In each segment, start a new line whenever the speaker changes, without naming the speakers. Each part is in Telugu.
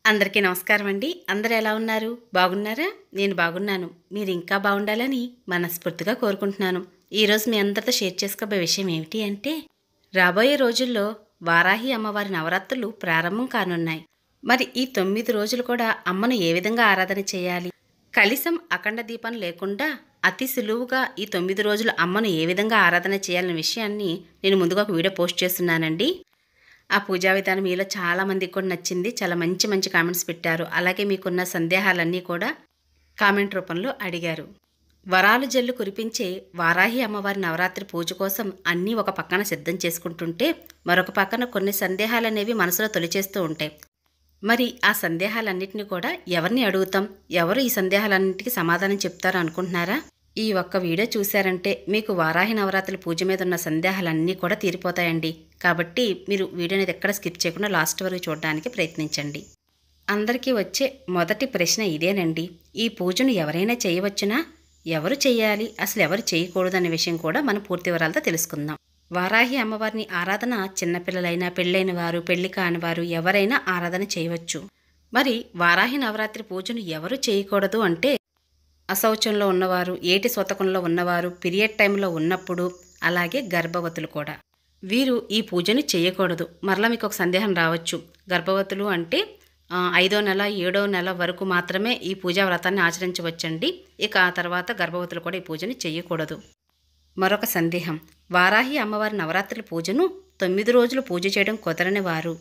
అందరికీ నమస్కారం అండి. అందరూ ఎలా ఉన్నారు? బాగున్నారా? నేను బాగున్నాను. మీరు ఇంకా బాగుండాలని మనస్ఫూర్తిగా కోరుకుంటున్నాను. ఈరోజు మీ అందరితో షేర్ చేసుకోబోయే విషయం ఏమిటి అంటే, రాబోయే రోజుల్లో వారాహి అమ్మవారి నవరాత్రులు ప్రారంభం కానున్నాయి. మరి ఈ 9 రోజులు కూడా అమ్మను ఏ విధంగా ఆరాధన చేయాలి? కలశం అఖండ దీపం లేకుండా అతి సులువుగా ఈ 9 రోజులు అమ్మను ఏ విధంగా ఆరాధన చేయాలనే విషయాన్ని నేను ముందుగా ఒక వీడియో పోస్ట్ చేస్తున్నానండి. ఆ పూజా విధానం మీలో చాలామందికి కూడా నచ్చింది. చాలా మంచి మంచి కామెంట్స్ పెట్టారు. అలాగే మీకున్న సందేహాలన్నీ కూడా కామెంట్ రూపంలో అడిగారు. వరాలు జల్లు కురిపించే వారాహి అమ్మవారి నవరాత్రి పూజ కోసం అన్నీ ఒక పక్కన సిద్ధం చేసుకుంటుంటే, మరొక పక్కన కొన్ని సందేహాలనేవి మనసులో తొలిచేస్తూ ఉంటాయి. మరి ఆ సందేహాలన్నింటినీ కూడా ఎవరిని అడుగుతాం? ఎవరు ఈ సందేహాలన్నింటికి సమాధానం చెప్తారు అనుకుంటున్నారా? ఈ ఒక్క వీడియో చూశారంటే మీకు వారాహి నవరాత్రుల పూజ మీద ఉన్న సందేహాలన్నీ కూడా తీరిపోతాయండి. కాబట్టి మీరు వీడియోని ఎక్కడ స్కిప్ చేయకుండా లాస్ట్ వరకు చూడడానికి ప్రయత్నించండి. అందరికీ వచ్చే మొదటి ప్రశ్న ఇదేనండి. ఈ పూజను ఎవరైనా చేయవచ్చునా? ఎవరు చేయాలి? అసలు ఎవరు చేయకూడదనే విషయం కూడా మనం పూర్తి వివరాలతో తెలుసుకుందాం. వారాహి అమ్మవారిని ఆరాధన చిన్నపిల్లలైనా, పెళ్ళైన వారు, పెళ్లి కాని వారు ఎవరైనా ఆరాధన చేయవచ్చు. మరి వారాహి నవరాత్రి పూజను ఎవరు చేయకూడదు అంటే, అశౌచంలో ఉన్నవారు, ఏటి శోతకంలో ఉన్నవారు, పీరియడ్ టైంలో ఉన్నప్పుడు, అలాగే గర్భవతులు కూడా. వీరు ఈ పూజను చేయకూడదు. మరలా మీకు ఒక సందేహం రావచ్చు. గర్భవతులు అంటే 5వ నెల 7వ నెల వరకు మాత్రమే ఈ పూజా వ్రతాన్ని ఆచరించవచ్చండి. ఇక ఆ తర్వాత గర్భవతులు కూడా ఈ పూజని చేయకూడదు. మరొక సందేహం, వారాహి అమ్మవారి నవరాత్రుల పూజను 9 రోజులు పూజ చేయడం కుదరని వారు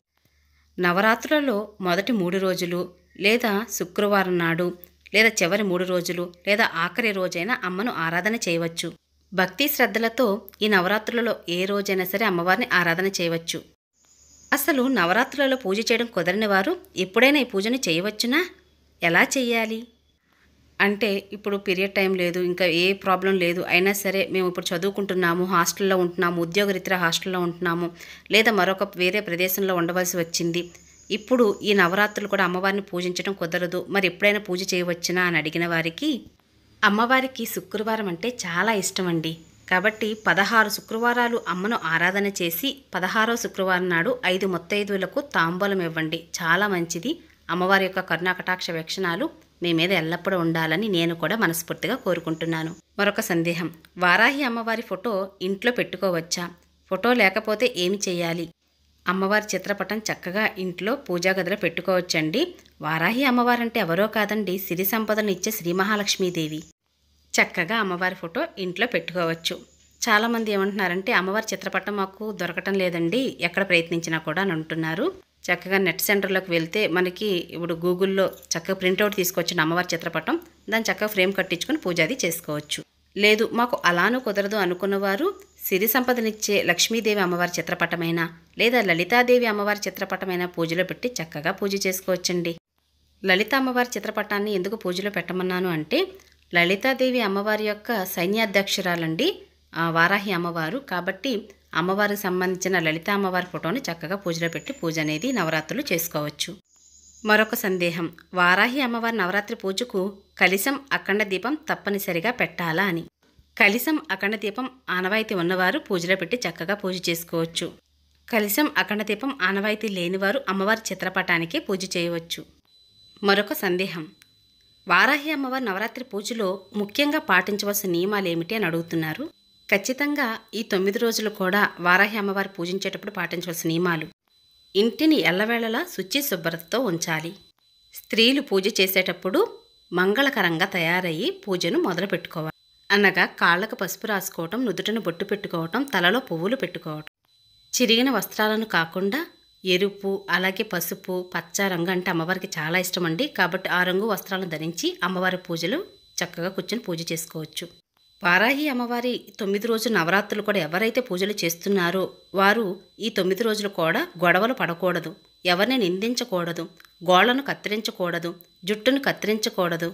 నవరాత్రులలో మొదటి 3 రోజులు, లేదా శుక్రవారం నాడు, లేదా చివరి 3 రోజులు, లేదా ఆఖరి రోజైనా అమ్మను ఆరాధన చేయవచ్చు. భక్తి శ్రద్ధలతో ఈ నవరాత్రులలో ఏ రోజైనా సరే అమ్మవారిని ఆరాధన చేయవచ్చు. అసలు నవరాత్రులలో పూజ చేయడం కుదరని వారు ఎప్పుడైనా ఈ పూజను చేయవచ్చునా? ఎలా చేయాలి అంటే, ఇప్పుడు పీరియడ్ టైం లేదు, ఇంకా ఏ ప్రాబ్లం లేదు, అయినా సరే మేము ఇప్పుడు చదువుకుంటున్నాము, హాస్టల్లో ఉంటున్నాము, ఉద్యోగరీత్యా హాస్టల్లో ఉంటున్నాము, లేదా మరొక వేరే ప్రదేశంలో ఉండవలసి వచ్చింది, ఇప్పుడు ఈ నవరాత్రులు కూడా అమ్మవారిని పూజించడం కుదరదు, మరి ఎప్పుడైనా పూజ చేయవచ్చునా అని అడిగిన వారికి, అమ్మవారికి శుక్రవారం అంటే చాలా ఇష్టం అండి. కాబట్టి 16 శుక్రవారాలు అమ్మను ఆరాధన చేసి 16వ శుక్రవారం నాడు 5 ముత్తైదువులకు తాంబూలం ఇవ్వండి. చాలా మంచిది. అమ్మవారి యొక్క కరుణాకటాక్ష వీక్షణాలు మీ మీద ఎల్లప్పుడూ ఉండాలని నేను కూడా మనస్ఫూర్తిగా కోరుకుంటున్నాను. మరొక సందేహం, వారాహి అమ్మవారి ఫోటో ఇంట్లో పెట్టుకోవచ్చా? ఫోటో లేకపోతే ఏమి చేయాలి? అమ్మవారి చిత్రపటం చక్కగా ఇంట్లో పూజా గదిలో పెట్టుకోవచ్చండి. వారాహి అమ్మవారంటే ఎవరో కాదండి, సిరి సంపదను ఇచ్చే శ్రీ మహాలక్ష్మీదేవి. చక్కగా అమ్మవారి ఫోటో ఇంట్లో పెట్టుకోవచ్చు. చాలామంది ఏమంటున్నారంటే, అమ్మవారి చిత్రపటం మాకు దొరకటం లేదండి, ఎక్కడ ప్రయత్నించినా కూడా అని అంటున్నారు. చక్కగా నెట్ సెంటర్లోకి వెళ్తే మనకి ఇప్పుడు గూగుల్లో చక్కగా ప్రింట్అవుట్ తీసుకొచ్చిన అమ్మవారి చిత్రపటం, దాన్ని చక్కగా ఫ్రేమ్ కట్టించుకొని పూజ అది చేసుకోవచ్చు. లేదు మాకు అలానూ కుదరదు అనుకున్నవారు సిరి సంపదనిచ్చే లక్ష్మీదేవి అమ్మవారి చిత్రపటమైనా, లేదా లలితాదేవి అమ్మవారి చిత్రపటమైనా పూజలో పెట్టి చక్కగా పూజ చేసుకోవచ్చండి. లలిత అమ్మవారి చిత్రపటాన్ని ఎందుకు పూజలో పెట్టమన్నాను అంటే, లలితాదేవి అమ్మవారి యొక్క సైన్యాధ్యక్షురాలండి వారాహి అమ్మవారు. కాబట్టి అమ్మవారికి సంబంధించిన లలిత అమ్మవారి ఫోటోని చక్కగా పూజలో పెట్టి పూజ అనేది నవరాత్రులు చేసుకోవచ్చు. మరొక సందేహం, వారాహి అమ్మవారి నవరాత్రి పూజకు కలశం అఖండ దీపం తప్పనిసరిగా పెట్టాలా అని. కలశం అఖండ దీపం ఆనవాయితీ ఉన్నవారు పూజలో పెట్టి చక్కగా పూజ చేసుకోవచ్చు. కలశం అఖండ దీపం ఆనవాయితీ లేనివారు అమ్మవారి చిత్రపటానికి పూజ చేయవచ్చు. మరొక సందేహం, వారాహి అమ్మవారి నవరాత్రి పూజలో ముఖ్యంగా పాటించవలసిన నియమాలు ఏమిటి అని అడుగుతున్నారు. ఖచ్చితంగా ఈ 9 రోజులు కూడా వారాహి అమ్మవారి పూజించేటప్పుడు పాటించవలసిన నియమాలు: ఇంటిని ఎల్లవేళలా శుచి శుభ్రతతో ఉంచాలి. స్త్రీలు పూజ చేసేటప్పుడు మంగళకరంగా తయారయ్యి పూజను మొదలు పెట్టుకోవాలి. అనగా కాళ్ళకు పసుపు రాసుకోవటం, నుదుటను బొట్టు పెట్టుకోవటం, తలలో పువ్వులు పెట్టుకోవటం. చిరిగిన వస్త్రాలను కాకుండా ఎరుపు, అలాగే పసుపు, పచ్చ రంగు అంటే అమ్మవారికి చాలా ఇష్టం అండి. కాబట్టి ఆ రంగు వస్త్రాలను ధరించి అమ్మవారి పూజలు చక్కగా కూర్చొని పూజ చేసుకోవచ్చు. వారాహి అమ్మవారి 9 రోజుల నవరాత్రులు కూడా ఎవరైతే పూజలు చేస్తున్నారో వారు ఈ 9 రోజులు కూడా గొడవలు పడకూడదు, ఎవరిని నిందించకూడదు, గోళ్లను కత్తిరించకూడదు, జుట్టును కత్తిరించకూడదు.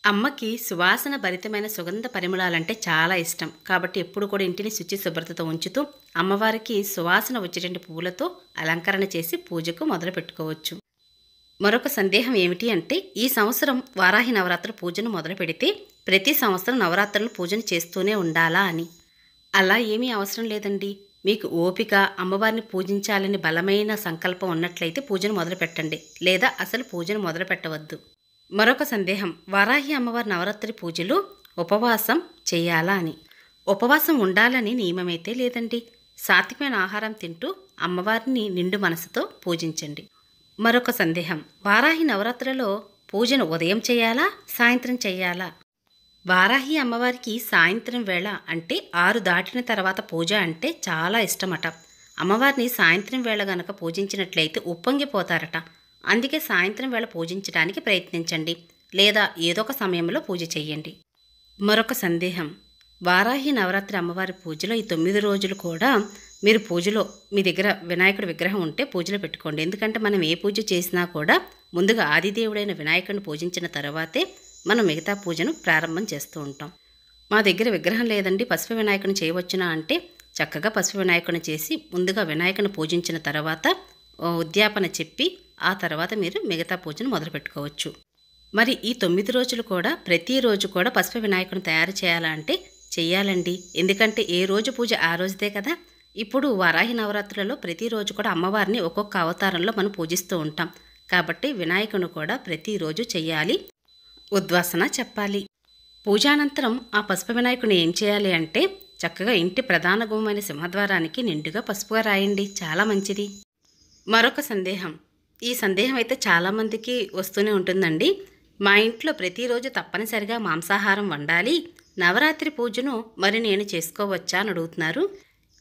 అమ్మకి సువాసన భరితమైన సుగంధ పరిమళాలంటే చాలా ఇష్టం. కాబట్టి ఎప్పుడు కూడా ఇంటిని శుచి శుభ్రతతో ఉంచుతూ అమ్మవారికి సువాసన వచ్చేటువంటి పువ్వులతో అలంకరణ చేసి పూజకు మొదలు పెట్టుకోవచ్చు. మరొక సందేహం ఏమిటి అంటే, ఈ సంవత్సరం వారాహి నవరాత్రుల పూజను మొదలు పెడితే ప్రతి సంవత్సరం నవరాత్రుల పూజను చేస్తూనే ఉండాలా అని. అలా ఏమీ అవసరం లేదండి. మీకు ఓపిక అమ్మవారిని పూజించాలని బలమైన సంకల్పం ఉన్నట్లయితే పూజను మొదలుపెట్టండి, లేదా అసలు పూజను మొదలు పెట్టవద్దు. మరొక సందేహం, వారాహి అమ్మవారి నవరాత్రి పూజలు ఉపవాసం చేయాలా అని. ఉపవాసం ఉండాలని నియమమైతే లేదండి. సాత్వికమైన ఆహారం తింటూ అమ్మవారిని నిండు మనసుతో పూజించండి. మరొక సందేహం, వారాహి నవరాత్రిలో పూజను ఉదయం చేయాలా సాయంత్రం చేయాలా? వారాహి అమ్మవారికి సాయంత్రం వేళ అంటే 6 దాటిన తర్వాత పూజ అంటే చాలా ఇష్టమట. అమ్మవారిని సాయంత్రం వేళ గనక పూజించినట్లయితే ఉప్పొంగిపోతారట. అందుకే సాయంత్రం వేళ పూజించడానికి ప్రయత్నించండి, లేదా ఏదో ఒక సమయంలో పూజ చేయండి. మరొక సందేహం, వారాహి నవరాత్రి అమ్మవారి పూజలో ఈ 9 రోజులు కూడా మీరు పూజలో మీ దగ్గర వినాయకుడి విగ్రహం ఉంటే పూజలో పెట్టుకోండి. ఎందుకంటే మనం ఏ పూజ చేసినా కూడా ముందుగా ఆదిదేవుడైన వినాయకుడిని పూజించిన తర్వాతే మనం మిగతా పూజను ప్రారంభం చేస్తూ ఉంటాం. మా దగ్గర విగ్రహం లేదండి, పసుపు వినాయకుని చేయవచ్చునా అంటే చక్కగా పసుపు వినాయకుని చేసి ముందుగా వినాయకుని పూజించిన తర్వాత ఉద్యాపన చెప్పి ఆ తర్వాత మీరు మిగతా పూజను మొదలుపెట్టుకోవచ్చు. మరి ఈ 9 రోజులు కూడా ప్రతిరోజు కూడా పసుపు వినాయకుని తయారు చేయాలంటే చెయ్యాలండి. ఎందుకంటే ఏ రోజు పూజ ఆ రోజుదే కదా. ఇప్పుడు వారాహి నవరాత్రులలో ప్రతిరోజు కూడా అమ్మవారిని ఒక్కొక్క అవతారంలో మనం పూజిస్తూ ఉంటాం. కాబట్టి వినాయకుని కూడా ప్రతిరోజు చెయ్యాలి, ఉద్వాసన చెప్పాలి. పూజానంతరం ఆ పసుపు వినాయకుని ఏం చేయాలి అంటే చక్కగా ఇంటి ప్రధాన గుమ్మమైన సింహద్వారానికి నిండుగా పసుపుగా రాయండి, చాలా మంచిది. మరొక సందేహం, ఈ సందేహం అయితే చాలామందికి వస్తూనే ఉంటుందండి. మా ఇంట్లో ప్రతిరోజు తప్పనిసరిగా మాంసాహారం వండాలి, నవరాత్రి పూజను మరి నేను చేసుకోవచ్చా అని అడుగుతున్నారు.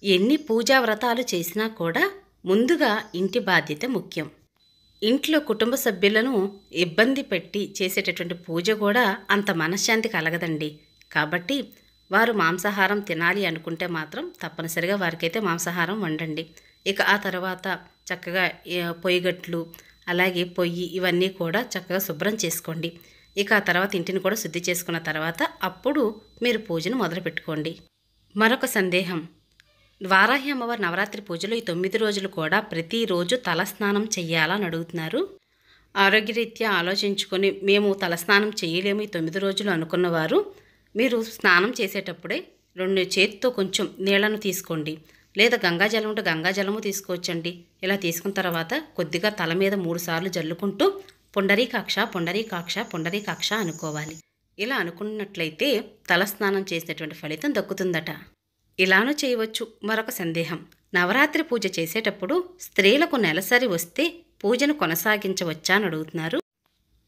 ఎన్ని పూజా వ్రతాలు చేసినా కూడా ముందుగా ఇంటి బాధ్యత ముఖ్యం. ఇంట్లో కుటుంబ సభ్యులను ఇబ్బంది పెట్టి చేసేటటువంటి పూజ కూడా అంత మనశ్శాంతి కలగదండి. కాబట్టి వారు మాంసాహారం తినాలి అనుకుంటే మాత్రం తప్పనిసరిగా వారికైతే మాంసాహారం వండండి. ఇక ఆ తర్వాత చక్కగా పొయ్యిగట్లు అలాగే పొయ్యి ఇవన్నీ కూడా చక్కగా శుభ్రం చేసుకోండి. ఇక ఆ తర్వాత ఇంటిని కూడా శుద్ధి చేసుకున్న తర్వాత అప్పుడు మీరు పూజను మొదలుపెట్టుకోండి. మరొక సందేహం, వారాహి అమ్మవారి నవరాత్రి పూజలో ఈ 9 రోజులు కూడా ప్రతిరోజు తలస్నానం చెయ్యాలని అడుగుతున్నారు. ఆరోగ్యరీత్యా ఆలోచించుకొని మేము తలస్నానం చేయలేము ఈ 9 రోజులు అనుకున్నవారు మీరు స్నానం చేసేటప్పుడే 2 చేతితో కొంచెం నీళ్లను తీసుకోండి, లేదా గంగాజలం ఉంటే గంగాజలము తీసుకోవచ్చండి. ఇలా తీసుకున్న తర్వాత కొద్దిగా తల మీద 3 సార్లు జల్లుకుంటూ పుండరీకాక్ష పుండరీకాక్ష పుండరీకాక్ష అనుకోవాలి. ఇలా అనుకున్నట్లయితే తలస్నానం చేసినటువంటి ఫలితం దక్కుతుందట. ఇలానూ చేయవచ్చు. మరొక సందేహం, నవరాత్రి పూజ చేసేటప్పుడు స్త్రీలకు నెలసరి వస్తే పూజను కొనసాగించవచ్చా అని అడుగుతున్నారు.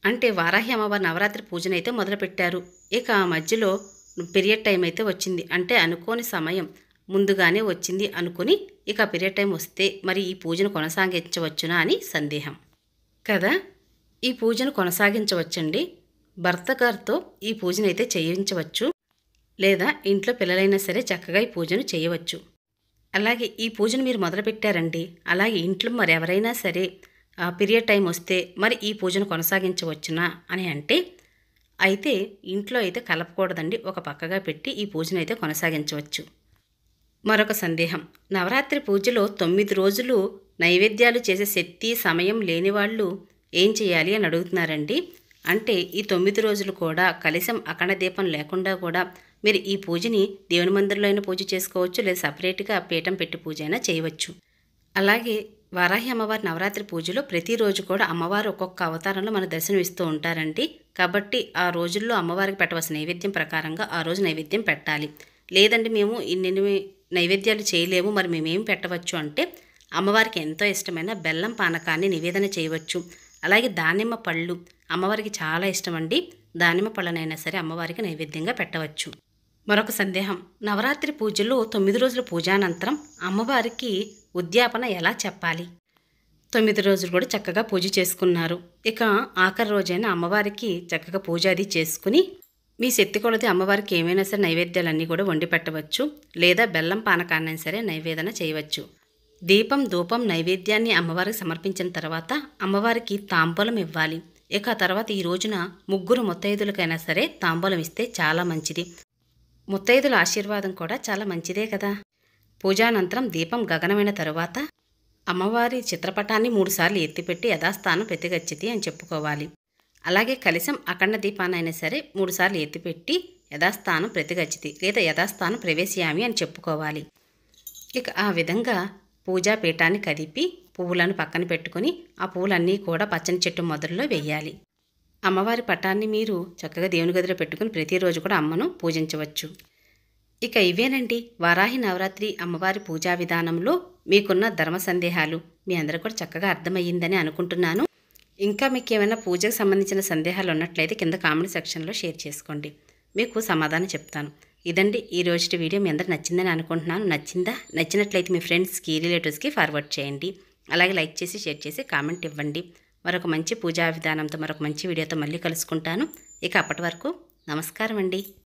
అంటే వారాహి అమ్మవారి నవరాత్రి పూజనైతే మొదలుపెట్టారు, ఇక మధ్యలో పీరియడ్ టైం అయితే వచ్చింది, అంటే అనుకోని సమయం ముందుగానే వచ్చింది అనుకుని ఇక పీరియడ్ టైం వస్తే మరి ఈ పూజను కొనసాగించవచ్చునా అని సందేహం కదా. ఈ పూజను కొనసాగించవచ్చండి. భర్త గారితో ఈ పూజనైతే చేయించవచ్చు, లేదా ఇంట్లో పిల్లలైనా సరే చక్కగా ఈ పూజను చేయవచ్చు. అలాగే ఈ పూజను మీరు మొదలుపెట్టారండి, అలాగే ఇంట్లో మరి ఎవరైనా సరే పీరియడ్ టైం వస్తే మరి ఈ పూజను కొనసాగించవచ్చునా అని అంటే అయితే ఇంట్లో అయితే కలపకూడదండి, ఒక పక్కగా పెట్టి ఈ పూజను అయితే కొనసాగించవచ్చు. మరొక సందేహం, నవరాత్రి పూజలో 9 రోజులు నైవేద్యాలు చేసే శక్తి సమయం లేని వాళ్ళు ఏం చేయాలి అని అడుగుతున్నారండి. అంటే ఈ 9 రోజులు కూడా కలశం అఖండ దీపం లేకుండా కూడా మీరు ఈ పూజని దేవుని మందిరంలో అయినా పూజ చేసుకోవచ్చు, లేదా సపరేట్గా పీఠం పెట్టి పూజ అయినా చేయవచ్చు. అలాగే వారాహి అమ్మవారి నవరాత్రి పూజలో ప్రతిరోజు కూడా అమ్మవారు ఒక్కొక్క అవతారంలో మన దర్శనం ఇస్తూ ఉంటారండి. కాబట్టి ఆ రోజుల్లో అమ్మవారికి పెట్టవలసిన నైవేద్యం ప్రకారంగా ఆ రోజు నైవేద్యం పెట్టాలి. లేదండి మేము ఇన్ని నైవేద్యాలు చేయలేము, మరి మేమేం పెట్టవచ్చు అంటే అమ్మవారికి ఎంతో ఇష్టమైన బెల్లం పానకాన్ని నివేదన చేయవచ్చు. అలాగే దానిమ్మ పళ్ళు అమ్మవారికి చాలా ఇష్టమండి, దానిమ్మ పళ్ళనైనా సరే అమ్మవారికి నైవేద్యంగా పెట్టవచ్చు. మరొక సందేహం, నవరాత్రి పూజలో 9 రోజుల పూజానంతరం అమ్మవారికి ఉద్యాపన ఎలా చెప్పాలి? 9 రోజులు కూడా చక్కగా పూజ చేసుకున్నారు, ఇక ఆఖరి రోజైన అమ్మవారికి చక్కగా పూజ అది చేసుకుని మీ శక్తి కొలది అమ్మవారికి ఏమైనా సరే నైవేద్యాలన్నీ కూడా వండి పెట్టవచ్చు, లేదా బెల్లం పానకాన్నైనా సరే నైవేదన చేయవచ్చు. దీపం ధూపం నైవేద్యాన్ని అమ్మవారికి సమర్పించిన తర్వాత అమ్మవారికి తాంబూలం ఇవ్వాలి. ఇక ఆ తర్వాత ఈ రోజున 3 ముత్తైదులకైనా సరే తాంబూలం ఇస్తే చాలా మంచిది. ముత్తైదుల ఆశీర్వాదం కూడా చాలా మంచిదే కదా. పూజానంతరం దీపం గగనమైన తరువాత అమ్మవారి చిత్రపటాన్ని 3 సార్లు ఎత్తిపెట్టి యథాస్థానం ప్రతిగచ్చితి అని చెప్పుకోవాలి. అలాగే కలశం అఖండ దీపాన్నైనా సరే 3 సార్లు ఎత్తిపెట్టి యథాస్థానం ప్రతిగచ్చితి లేదా యథాస్థానం ప్రవేశయామి అని చెప్పుకోవాలి. ఇక ఆ విధంగా పూజా పీఠాన్ని కదిపి పువ్వులను పక్కన పెట్టుకొని ఆ పువ్వులన్నీ కూడా పచ్చని చెట్టు మొదల్లో వేయాలి. అమ్మవారి పటాన్ని మీరు చక్కగా దేవుని గదిలో పెట్టుకుని ప్రతిరోజు కూడా అమ్మను పూజించవచ్చు. ఇక ఇవేనండి వారాహి నవరాత్రి అమ్మవారి పూజా విధానంలో మీకున్న ధర్మ సందేహాలు. మీ అందరూ కూడా చక్కగా అర్థమయ్యిందని అనుకుంటున్నాను. ఇంకా మీకు ఏమైనా పూజకు సంబంధించిన సందేహాలు ఉన్నట్లయితే కింద కామెంట్ సెక్షన్లో షేర్ చేసుకోండి, మీకు సమాధానం చెప్తాను. ఇదండి ఈ రోజు వీడియో. మీ అందరికి నచ్చిందని అనుకుంటున్నాను. నచ్చినట్లయితే మీ ఫ్రెండ్స్కి రిలేటివ్స్కి ఫార్వర్డ్ చేయండి. అలాగే లైక్ చేసి షేర్ చేసి కామెంట్ ఇవ్వండి. మరొక మంచి పూజా విధానంతో మరొక మంచి వీడియోతో మళ్ళీ కలుసుకుంటాను. ఇక అప్పటి వరకు నమస్కారం అండి.